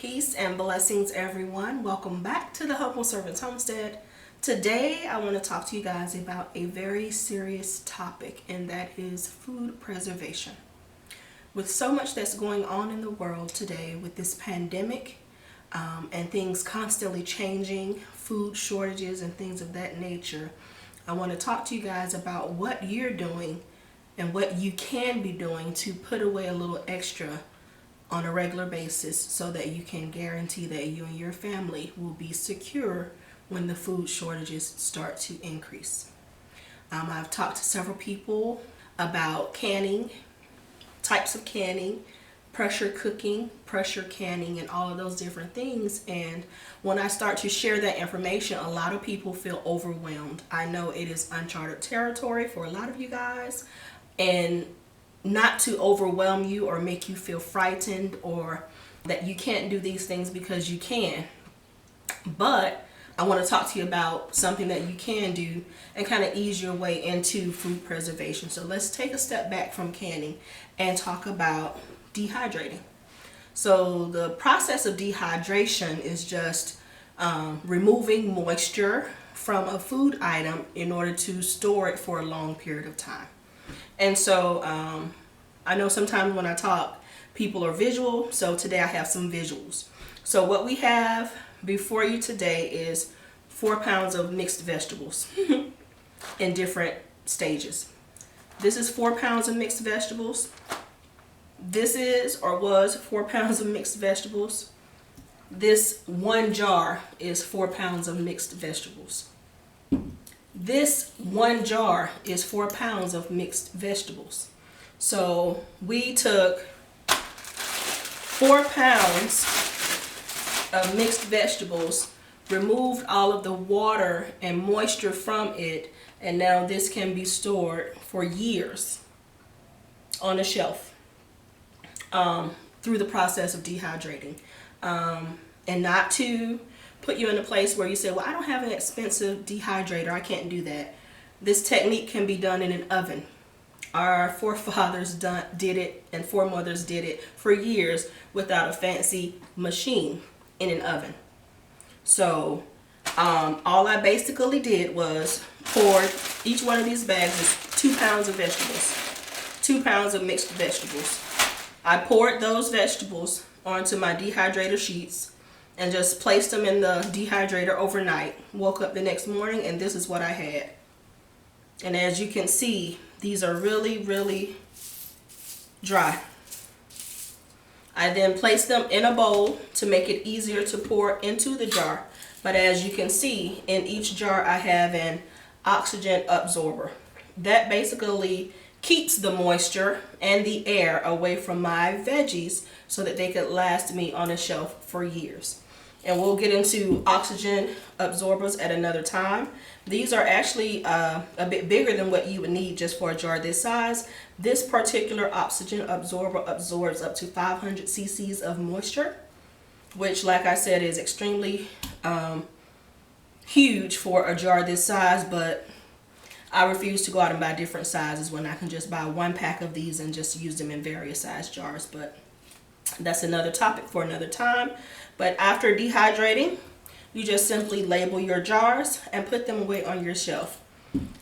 Peace and blessings, everyone. Welcome back to the Helpful Servants Homestead. Today, I want to talk to you guys about a very serious topic, and that is food preservation. With so much that's going on in the world today with this pandemic and things constantly changing, food shortages and things of that nature, I want to talk to you guys about what you're doing and what you can be doing to put away a little extra on a regular basis so that you can guarantee that you and your family will be secure when the food shortages start to increase. I've talked to several people about canning, types of canning, pressure cooking, pressure canning, and all of those different things. And when I start to share that information, a lot of people feel overwhelmed. I know it is uncharted territory for a lot of you guys, and not to overwhelm you or make you feel frightened or that you can't do these things, because you can. But I want to talk to you about something that you can do and kind of ease your way into food preservation. So let's take a step back from canning and talk about dehydrating. So the process of dehydration is just removing moisture from a food item in order to store it for a long period of time. And so I know sometimes when I talk, people are visual, so today I have some visuals. So what we have before you today is 4 pounds of mixed vegetables in different stages. This is 4 pounds of mixed vegetables. This is or was 4 pounds of mixed vegetables. This one jar is 4 pounds of mixed vegetables. This one jar is 4 pounds of mixed vegetables. So we took 4 pounds of mixed vegetables, removed all of the water and moisture from it, and now this can be stored for years on a shelf through the process of dehydrating. And not to put you in a place where you say, well, I don't have an expensive dehydrator, I can't do that. This technique can be done in an oven. Our forefathers did it, and foremothers did it for years without a fancy machine in an oven. So all I basically did was pour each one of these bags is 2 pounds of vegetables, 2 pounds of mixed vegetables. I poured those vegetables onto my dehydrator sheets and just placed them in the dehydrator overnight. Woke up the next morning and this is what I had. And as you can see, these are really, really dry. I then placed them in a bowl to make it easier to pour into the jar. But as you can see, in each jar I have an oxygen absorber. That basically keeps the moisture and the air away from my veggies so that they could last me on a shelf for years. And we'll get into oxygen absorbers at another time. These are actually a bit bigger than what you would need just for a jar this size. This particular oxygen absorber absorbs up to 500 cc's of moisture, which, like I said, is extremely huge for a jar this size, but I refuse to go out and buy different sizes when I can just buy 1 pack of these and just use them in various size jars. But that's another topic for another time. But after dehydrating, you just simply label your jars and put them away on your shelf.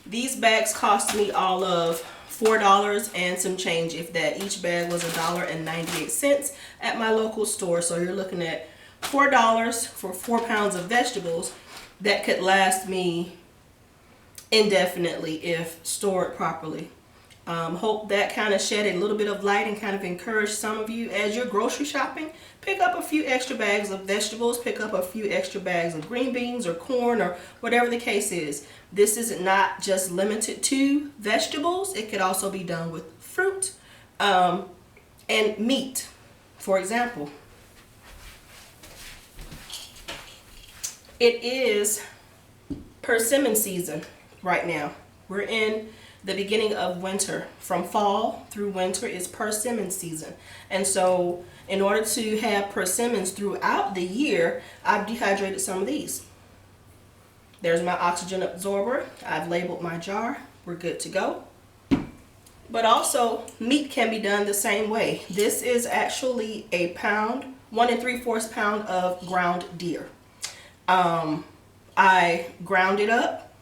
These bags cost me all of $4 and some change, if that. Each bag was $1.98 at my local store. So you're looking at $4 for 4 pounds of vegetables that could last me indefinitely if stored properly. Hope that kind of shed a little bit of light and kind of encouraged some of you as you're grocery shopping. Pick up a few extra bags of vegetables, pick up a few extra bags of green beans or corn or whatever the case is. This is not just limited to vegetables. It could also be done with fruit and meat, for example. It is persimmon season right now. We're in the beginning of winter. From fall through winter is persimmon season. And so in order to have persimmons throughout the year, I've dehydrated some of these. There's my oxygen absorber. I've labeled my jar. We're good to go. But also meat can be done the same way. This is actually a pound, 1 3/4 pound of ground deer. I ground it up,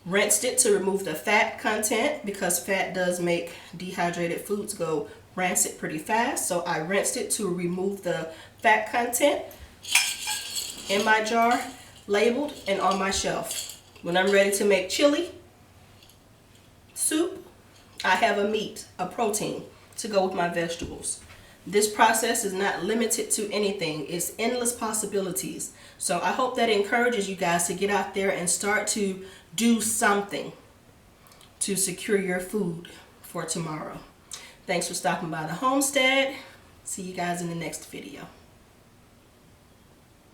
rinsed it to remove the fat content because fat does make dehydrated foods go rancid pretty fast. So I rinsed it to remove the fat content in my jar, labeled and on my shelf. When I'm ready to make chili soup, I have a meat, a protein to go with my vegetables. This process is not limited to anything. It's endless possibilities. So I hope that encourages you guys to get out there and start to do something to secure your food for tomorrow. Thanks for stopping by the homestead. See you guys in the next video.